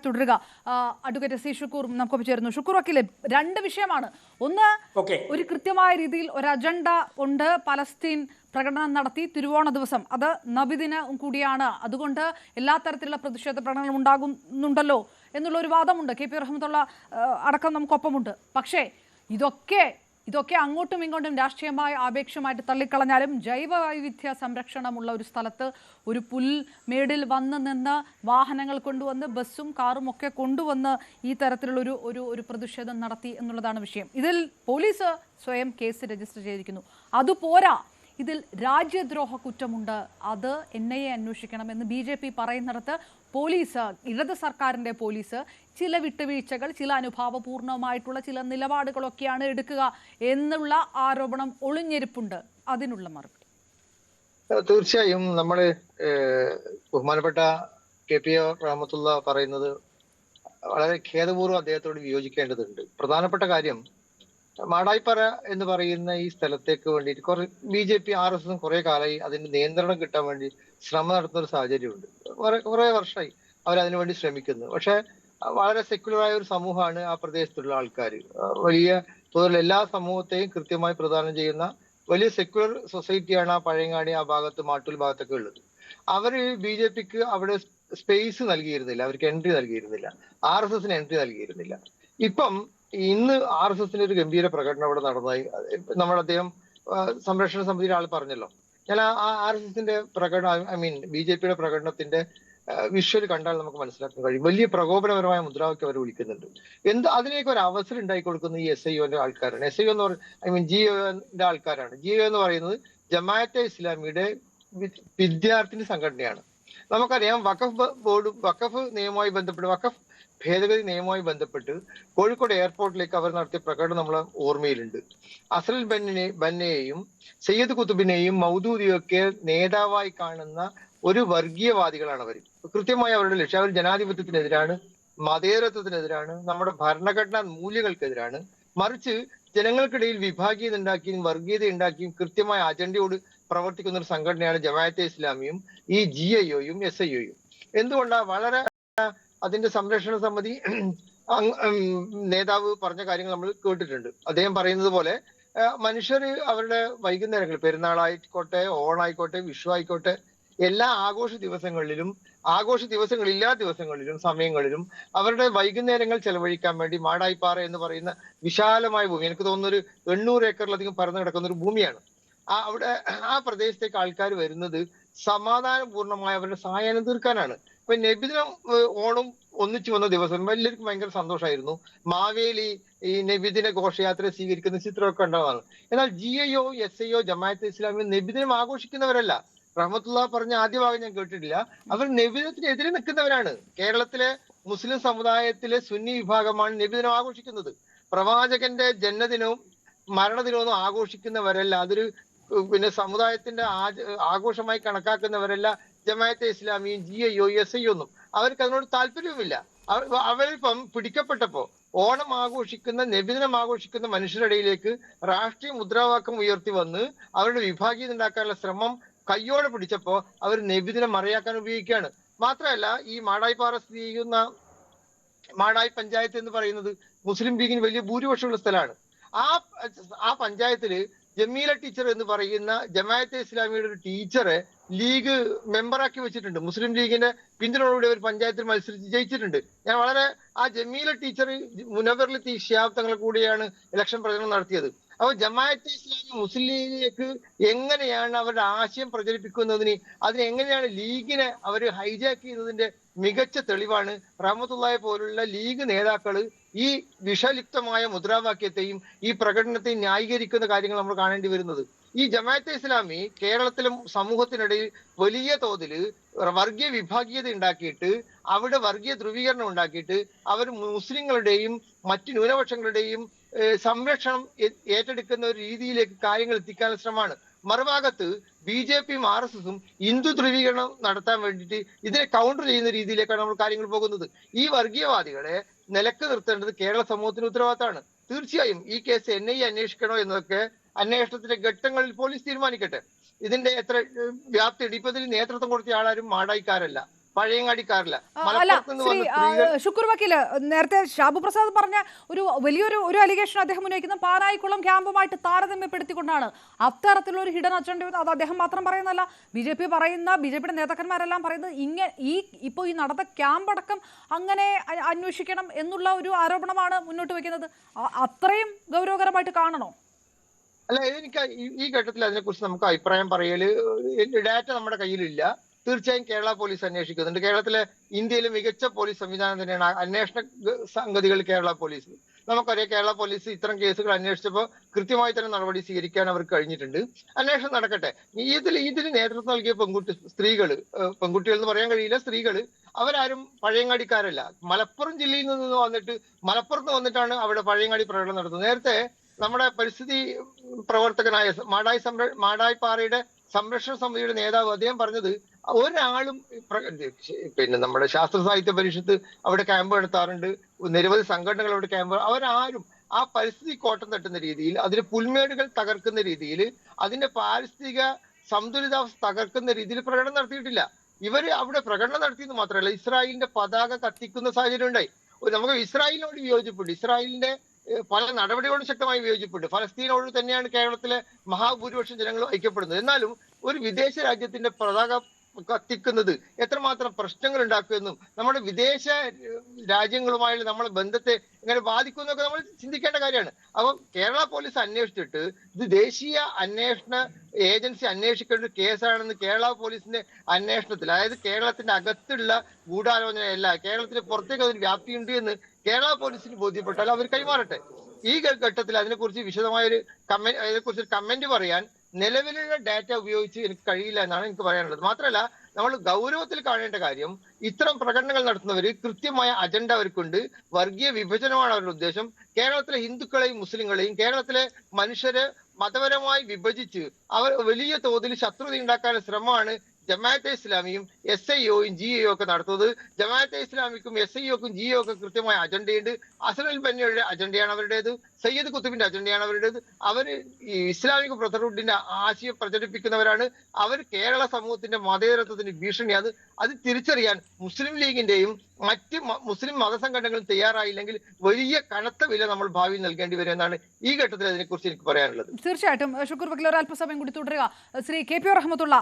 തുടരുക. Advocate C Shukkur നമുക്കൊപ്പം ചേരുന്നു. ഷുക്കൂർ വക്കീലെ, രണ്ട് വിഷയമാണ്. ഒന്ന്, ഒരു കൃത്യമായ രീതിയിൽ ഒരു അജണ്ട ഉണ്ട്. പലസ്തീൻ പ്രകടനം നടത്തി തിരുവോണ ദിവസം, അത് നബിദിനം കൂടിയാണ്, അതുകൊണ്ട് എല്ലാ തരത്തിലുള്ള പ്രതിഷേധ പ്രകടനങ്ങളും ഉണ്ടാകുന്നുണ്ടല്ലോ എന്നുള്ള ഒരു വാദമുണ്ട്. KP റഹ്മത്തുള്ള അടക്കം നമുക്കൊപ്പമുണ്ട്. പക്ഷേ ഇതൊക്കെ അങ്ങോട്ടും ഇങ്ങോട്ടും രാഷ്ട്രീയമായ ആപേക്ഷമായിട്ട് തള്ളിക്കളഞ്ഞാലും ജൈവ വൈവിധ്യ സംരക്ഷണമുള്ള ഒരു സ്ഥലത്ത് ഒരു പുൽമേടിൽ വന്ന് നിന്ന് വാഹനങ്ങൾ കൊണ്ടുവന്ന് ബസ്സും കാറും ഒക്കെ കൊണ്ടുവന്ന് ഈ തരത്തിലുള്ള ഒരു പ്രതിഷേധം നടത്തി എന്നുള്ളതാണ് വിഷയം. ഇതിൽ പോലീസ് സ്വയം കേസ് രജിസ്റ്റർ ചെയ്തിരിക്കുന്നു. അതുപോരാ, ഇതിൽ രാജ്യദ്രോഹ കുറ്റമുണ്ട്, അത് NIA അന്വേഷിക്കണമെന്ന് BJP പറയുന്നിടത്ത് പോലീസ്, ഇടത് സർക്കാരിൻ്റെ പോലീസ് ചില വിട്ടുവീഴ്ചകൾ, ചില അനുഭാവപൂർണമായിട്ടുള്ള ചില നിലപാടുകളൊക്കെയാണ് എടുക്കുക എന്നുള്ള ആരോപണം ഒളിഞ്ഞിരിപ്പുണ്ട്. അതിനുള്ള മറുപടി? തീർച്ചയായും നമ്മൾ ബഹുമാനപ്പെട്ട KP റഹ്മത്തുള്ള പറയുന്നത് വളരെ ഖേദപൂർവ്വം അദ്ദേഹത്തോട് വിയോജിക്കേണ്ടതുണ്ട്. പ്രധാനപ്പെട്ട കാര്യം, മാടായിപ്പാറ എന്ന് പറയുന്ന ഈ സ്ഥലത്തേക്ക് വേണ്ടിയിട്ട് BJP RSS കുറെ കാലമായി അതിന്റെ നിയന്ത്രണം കിട്ടാൻ വേണ്ടി ശ്രമം നടത്തുന്ന ഒരു സാഹചര്യമുണ്ട്. കുറെ വർഷമായി അവരതിനു വേണ്ടി ശ്രമിക്കുന്നു. പക്ഷെ വളരെ സെക്യുലറായ ഒരു സമൂഹമാണ് ആ പ്രദേശത്തുള്ള ആൾക്കാർ. വലിയ തോതിൽ എല്ലാ സമൂഹത്തെയും കൃത്യമായി പ്രദാനം ചെയ്യുന്ന വലിയ സെക്യുലർ സൊസൈറ്റിയാണ് ആ പഴയങ്ങാടി, ആ ഭാഗത്ത്, മാട്ടൂൽ ഭാഗത്തൊക്കെ ഉള്ളത്. അവര് BJPക്ക് അവിടെ സ്പേസ് നൽകിയിരുന്നില്ല, അവർക്ക് എൻട്രി നൽകിയിരുന്നില്ല, RSSന് എൻട്രി നൽകിയിരുന്നില്ല. ഇപ്പം ഇന്ന് RSSന്റെ ഒരു ഗംഭീര പ്രകടനം അവിടെ നടന്നതായി അദ്ദേഹം സംരക്ഷണ സമിതിയുടെ ആൾ പറഞ്ഞല്ലോ. ഞാൻ ആ RSSന്റെ പ്രകടനം, BJPയുടെ പ്രകടനത്തിന്റെ വിഷ്വൽ കണ്ടാൽ നമുക്ക് മനസ്സിലാക്കാൻ കഴിയും. വലിയ പ്രകോപനപരമായ മുദ്രാവാക്യം അവർ വിളിക്കുന്നുണ്ട്. അതിലേക്ക് ഒരു അവസരം ഉണ്ടാക്കി കൊടുക്കുന്ന ഈ SIOന്റെ ആൾക്കാരാണ്. SIO എന്ന് പറയുന്നത് GIOന്റെ ആൾക്കാരാണ്. GIO എന്ന് പറയുന്നത് ജമാഅത്തെ ഇസ്ലാമിയുടെ വിദ്യാർത്ഥി സംഘടനയാണ്. നമുക്കറിയാം, വഖഫ് നിയമവുമായി ബന്ധപ്പെട്ട്, വഖഫ് ഭേദഗതി നിയമവുമായി ബന്ധപ്പെട്ട് കോഴിക്കോട് എയർപോർട്ടിലേക്ക് അവർ നടത്തിയ പ്രകടനം നമ്മളെ ഓർമ്മയിലുണ്ട്. അസൽ ബന്നയെയും സയ്യിദ് കുത്തുബിനെയും മൗദൂദിയും ഒക്കെ നേതാവായി കാണുന്ന ഒരു വർഗീയവാദികളാണ് അവർ. കൃത്യമായി അവരുടെ ലക്ഷ്യം, അവർ ജനാധിപത്യത്തിനെതിരാണ്, മതേതരത്വത്തിനെതിരാണ്, നമ്മുടെ ഭരണഘടനാ മൂല്യങ്ങൾക്കെതിരാണ്. മറിച്ച് ജനങ്ങൾക്കിടയിൽ വിഭാഗീയത ഉണ്ടാക്കിയും വർഗീയത ഉണ്ടാക്കിയും കൃത്യമായ അജണ്ടയോട് പ്രവർത്തിക്കുന്ന ഒരു സംഘടനയാണ് ജമാഅത്തെ ഇസ്ലാമിയും ഈ GIOയും SIOയും. എന്തുകൊണ്ടാണ്? വളരെ അതിന്റെ സംരക്ഷണ സമിതി നേതാവ് പറഞ്ഞ കാര്യങ്ങൾ നമ്മൾ കേട്ടിട്ടുണ്ട്. അദ്ദേഹം പറയുന്നത് പോലെ മനുഷ്യർ അവരുടെ വൈകുന്നേരങ്ങൾ, പെരുന്നാളായിക്കോട്ടെ, ഓണായിക്കോട്ടെ, വിഷു ആയിക്കോട്ടെ, എല്ലാ ആഘോഷ ദിവസങ്ങളില്ലാ ദിവസങ്ങളിലും സമയങ്ങളിലും അവരുടെ വൈകുന്നേരങ്ങൾ ചെലവഴിക്കാൻ വേണ്ടി മാടായിപ്പാറ എന്ന് പറയുന്ന വിശാലമായ ഭൂമി, എനിക്ക് തോന്നുന്ന ഒരു 800 ഏക്കറിലധികം പരന്നു കിടക്കുന്ന ഒരു ഭൂമിയാണ്. അവിടെ ആ പ്രദേശത്തേക്ക് ആൾക്കാർ വരുന്നത് സമാധാനപൂർണമായ അവരുടെ സായാഹ്നം തീർക്കാനാണ്. ഇപ്പൊ നബിദിനം, ഓണം ഒന്നിച്ചു വന്ന ദിവസം എല്ലാവർക്കും ഭയങ്കര സന്തോഷമായിരുന്നു. മാവേലി ഈ നബിദിന ഘോഷയാത്ര സ്വീകരിക്കുന്ന ചിത്രമൊക്കെ ഉണ്ടാവുന്നതാണ്. എന്നാൽ GIO SIO ജമാഅത്തെ ഇസ്ലാമി നബിദിനം ആഘോഷിക്കുന്നവരല്ല. റഹ്മത്തുള്ള പറഞ്ഞ ആദ്യ ഭാഗം ഞാൻ കേട്ടിട്ടില്ല. അവർ നബിദിനത്തിനെതിരെ നിൽക്കുന്നവരാണ്. കേരളത്തിലെ മുസ്ലിം സമുദായത്തിലെ സുന്നി വിഭാഗമാണ് നബിദിനം ആഘോഷിക്കുന്നത്. പ്രവാചകന്റെ ജന്മദിനവും മരണദിനവും ആഘോഷിക്കുന്നവരല്ല. അതൊരു സമുദായത്തിന്റെ ആഘോഷമായി കണക്കാക്കുന്നവരല്ല ജമാഅത്തെ ഇസ്ലാമിയും GIO SIO ഒന്നും. അവർക്ക് അതിനോട് താല്പര്യവുമില്ല. അവരിപ്പം പിടിക്കപ്പെട്ടപ്പോ ഓണം ആഘോഷിക്കുന്ന, നബിദിനം ആഘോഷിക്കുന്ന മനുഷ്യരിടയിലേക്ക് രാഷ്ട്രീയ മുദ്രാവാക്യം ഉയർത്തി വന്ന് അവരുടെ വിഭാഗീയത ഉണ്ടാക്കാനുള്ള ശ്രമം കയ്യോടെ പിടിച്ചപ്പോ അവർ നബിദിനം മറയാക്കാൻ ഉപയോഗിക്കുകയാണ്. മാത്രമല്ല, ഈ മാടായിപ്പാറ സ്ഥിതി ചെയ്യുന്ന മാടായി പഞ്ചായത്ത് എന്ന് പറയുന്നത് മുസ്ലിം ലീഗിന് വലിയ ഭൂരിപക്ഷമുള്ള സ്ഥലമാണ്. ആ പഞ്ചായത്തില് ജമീല ടീച്ചർ എന്ന് പറയുന്ന ജമാഅത്തെ ഇസ്ലാമിയുടെ ഒരു ടീച്ചറെ ലീഗ് മെമ്പറാക്കി വെച്ചിട്ടുണ്ട്. മുസ്ലിം ലീഗിന്റെ പിന്തുണയോടെ ഒരു പഞ്ചായത്തിൽ മത്സരിച്ച് ജയിച്ചിട്ടുണ്ട്. ഞാൻ ആ ജമീല ടീച്ചർ മുനവറിലെത്തി ഷിഹാബ് തങ്ങൾ കൂടിയാണ് ഇലക്ഷൻ പ്രചരണം നടത്തിയത്. അപ്പോൾ ജമാഅത്തെ ഇസ്ലാമി മുസ്ലിം ലീഗിലേക്ക് എങ്ങനെയാണ് അവരുടെ ആശയം പ്രചരിപ്പിക്കുന്നതിന്, എങ്ങനെയാണ് ലീഗിനെ അവർ ഹൈജാക്ക് ചെയ്യുന്നതിന്റെ മികച്ച തെളിവാണ് റഹ്മത്തുള്ളയെ പോലുള്ള ലീഗ് നേതാക്കള് ഈ വിഷലിപ്തമായ മുദ്രാവാക്യത്തെയും ഈ പ്രകടനത്തെയും ന്യായീകരിക്കുന്ന കാര്യങ്ങൾ നമ്മൾ കാണേണ്ടി വരുന്നത്. ഈ ജമാഅത്തെ ഇസ്ലാമി കേരളത്തിലും സമൂഹത്തിനിടയിൽ വലിയ തോതിൽ വർഗീയ വിഭാഗീയത ഉണ്ടാക്കിയിട്ട്, അവിടെ വർഗീയ ധ്രുവീകരണം ഉണ്ടാക്കിയിട്ട്, അവർ മുസ്ലിങ്ങളുടെയും മറ്റു ന്യൂനപക്ഷങ്ങളുടെയും സംരക്ഷണം ഏറ്റെടുക്കുന്ന ഒരു രീതിയിലേക്ക് കാര്യങ്ങൾ എത്തിക്കാനുള്ള ശ്രമമാണ്. മറുഭാഗത്ത് BJPയും RSSും ഹിന്ദു ധ്രുവീകരണം നടത്താൻ വേണ്ടിയിട്ട് ഇതിനെ കൗണ്ടർ ചെയ്യുന്ന രീതിയിലേക്കാണ് നമ്മൾ കാര്യങ്ങൾ പോകുന്നത്. ഈ വർഗീയവാദികളെ നിലക്ക് നിർത്തേണ്ടത് കേരള സമൂഹത്തിന് ഉത്തരവാദിത്തമാണ്. തീർച്ചയായും ഈ കേസ് NIA അന്വേഷിക്കണോ എന്നതൊക്കെ അന്വേഷണത്തിന്റെ ഘട്ടങ്ങളിൽ പോലീസ് തീരുമാനിക്കട്ടെ. ഇതിന്റെ എത്ര വ്യാപ്തി, ഇപ്പൊ ഇതിൽ നേതൃത്വം കൊടുത്ത ആളാരും മാടായിക്കാരല്ല. പഴയങ്ങാടിക്കാരല്ല, അല്ല മലപ്പുറത്ത് നിന്ന് ശ്രീ വന്ന സ്ത്രീകൾ. ശുക്കൂർ വക്കീല്, നേരത്തെ ഷാബു പ്രസാദ് പറഞ്ഞ ഒരു അലിഗേഷൻ അദ്ദേഹം ഉന്നയിക്കുന്നത് പാനായിക്കുളം ക്യാമ്പുമായിട്ട് താരതമ്യപ്പെടുത്തിക്കൊണ്ടാണ്. അത്തരത്തിലുള്ള ഒരു ഹിഡൻ അജണ്ട അത് അദ്ദേഹം മാത്രം പറയുന്നതല്ല, ബിജെപിയുടെ നേതാക്കന്മാരെല്ലാം പറയുന്നത് ഇപ്പോൾ ഈ നടന്ന ക്യാമ്പ് അടക്കം അങ്ങനെ അന്വേഷിക്കണം എന്നുള്ള ഒരു ആരോപണമാണ് മുന്നോട്ട് വെക്കുന്നത്. അത്രയും ഗൗരവകരമായിട്ട് കാണണോ? അല്ല, എനിക്ക് ഈ ഘട്ടത്തിൽ അതിനെക്കുറിച്ച് നമുക്ക് അഭിപ്രായം പറയല്, ഡാറ്റ നമ്മുടെ കയ്യിലില്ല. തീർച്ചയായും കേരള പോലീസ് അന്വേഷിക്കുന്നുണ്ട്. കേരളത്തിലെ ഇന്ത്യയിലെ മികച്ച പോലീസ് സംവിധാനം തന്നെയാണ് അന്വേഷണ സംഗതികൾ കേരള പോലീസ്. നമുക്കറിയാം, കേരള പോലീസ് ഇത്തരം കേസുകൾ അന്വേഷിച്ചപ്പോൾ കൃത്യമായി തന്നെ നടപടി സ്വീകരിക്കാൻ അവർക്ക് കഴിഞ്ഞിട്ടുണ്ട്. അന്വേഷണം നടക്കട്ടെ. ഇതിന് നേതൃത്വം നൽകിയ പെൺകുട്ടികൾ എന്ന് പറയാൻ കഴിയില്ല, സ്ത്രീകള് അവരാരും പഴയങ്ങാടിക്കാരല്ല. മലപ്പുറം ജില്ലയിൽ നിന്ന് വന്നിട്ടാണ് അവിടെ പഴയങ്ങാടി പ്രകടനം നടത്തുന്നത്. നേരത്തെ നമ്മുടെ പരിസ്ഥിതി പ്രവർത്തകനായ മാടായിപ്പാറയുടെ സംരക്ഷണ സമിതിയുടെ നേതാവ് അദ്ദേഹം പറഞ്ഞത്, ഒരാളും നമ്മുടെ ശാസ്ത്ര സാഹിത്യ പരിഷത്ത് അവിടെ ക്യാമ്പ് നടത്താറുണ്ട്, നിരവധി സംഘടനകൾ അവിടെ ക്യാമ്പ്, അവരാരും ആ പരിസ്ഥിതി കോട്ടം തട്ടുന്ന രീതിയിൽ, അതിന്റെ പുൽമേടുകൾ തകർക്കുന്ന രീതിയിൽ, അതിന്റെ പാരിസ്ഥിതിക സന്തുലിതാവസ്ഥ തകർക്കുന്ന രീതിയിൽ പ്രകടനം നടത്തിയിട്ടില്ല. ഇവര് അവിടെ പ്രകടനം നടത്തിയെന്ന് മാത്രമല്ല, ഇസ്രായേലിന്റെ പതാക കത്തിക്കുന്ന സാഹചര്യം ഉണ്ടായി. നമുക്ക് ഇസ്രായേലിനോട് വിയോജിപ്പുണ്ട്, ഇസ്രായേലിന്റെ പല നടപടികളോടും ശക്തമായി വിയോജിപ്പുണ്ട്. ഫലസ്തീനോട് തന്നെയാണ് കേരളത്തിലെ മഹാഭൂരിപക്ഷം ജനങ്ങൾ ഐക്യപ്പെടുന്നത്. എന്നാലും ഒരു വിദേശ രാജ്യത്തിന്റെ പതാക കത്തിക്കുന്നത് എത്രമാത്രം പ്രശ്നങ്ങൾ ഉണ്ടാക്കുമെന്നും നമ്മുടെ വിദേശ രാജ്യങ്ങളുമായുള്ള നമ്മളെ ബന്ധത്തെ ഇങ്ങനെ ബാധിക്കുമെന്നൊക്കെ നമ്മൾ ചിന്തിക്കേണ്ട കാര്യമാണ്. അപ്പം കേരള പോലീസ് അന്വേഷിച്ചിട്ട് ഇത് ദേശീയ അന്വേഷണ ഏജൻസി അന്വേഷിക്കേണ്ട ഒരു കേസാണെന്ന് കേരള പോലീസിന്റെ അന്വേഷണത്തിൽ, അതായത് കേരളത്തിന്റെ അകത്തുള്ള ഗൂഢാലോചനയല്ല, കേരളത്തിന് പുറത്തേക്ക് അതിന് വ്യാപ്തിയുണ്ട് എന്ന് കേരള പോലീസിന് ബോധ്യപ്പെട്ടാൽ അവർ കൈമാറട്ടെ. ഈ ഘട്ടത്തിൽ അതിനെക്കുറിച്ച് വിശദമായൊരു കമന്റ് പറയാൻ നിലവിലുള്ള ഡാറ്റ ഉപയോഗിച്ച് എനിക്ക് കഴിയില്ല എന്നാണ് എനിക്ക് പറയാനുള്ളത്. മാത്രമല്ല, നമ്മൾ ഗൗരവത്തിൽ കാണേണ്ട കാര്യം, ഇത്തരം പ്രകടനങ്ങൾ നടത്തുന്നവര് കൃത്യമായ അജണ്ട അവർക്കുണ്ട്. വർഗീയ വിഭജനമാണ് അവരുടെ ഉദ്ദേശം. കേരളത്തിലെ ഹിന്ദുക്കളെയും മുസ്ലിങ്ങളെയും കേരളത്തിലെ മനുഷ്യരെ മതപരമായി വിഭജിച്ച് അവർ വലിയ തോതിൽ ശത്രുത ഉണ്ടാക്കാനുള്ള ശ്രമമാണ് ജമാഅത്തെ ഇസ്ലാമിയും SIOയും GIO ഒക്കെ നടത്തുന്നത്. ജമാഅത്തെ ഇസ്ലാമിക്കും SIOക്കും GIO ഒക്കെ കൃത്യമായ അജണ്ടയുണ്ട്. അസനുൽ ബന്നയുടെ അജണ്ടയാണ് അവരുടേത്, സയ്യിദ് കുത്തുബിന്റെ അജണ്ടയാണ് അവരുടേത്. അവര് ഈ ഇസ്ലാമിക ബ്രദർഹുഡിന്റെ ആശയം പ്രചരിപ്പിക്കുന്നവരാണ്. അവർ കേരള സമൂഹത്തിന്റെ മതേതരത്വത്തിന് ഭീഷണിയാണ്. അത് തിരിച്ചറിയാൻ മുസ്ലിം ലീഗിന്റെയും മറ്റ് മുസ്ലിം മതസംഘടനകളും തയ്യാറായില്ലെങ്കിൽ വലിയ കനത്ത വില നമ്മൾ ഭാവിയിൽ നൽകേണ്ടി വരും എന്നാണ് ഈ ഘട്ടത്തിൽ അതിനെക്കുറിച്ച് എനിക്ക് പറയാനുള്ളത്. തീർച്ചയായിട്ടും ശുക്കൂർ വക്കീൽ, ഒരല്പസമയം കൂടി തുടരുക. ശ്രീ KP റഹ്മത്തുള്ള,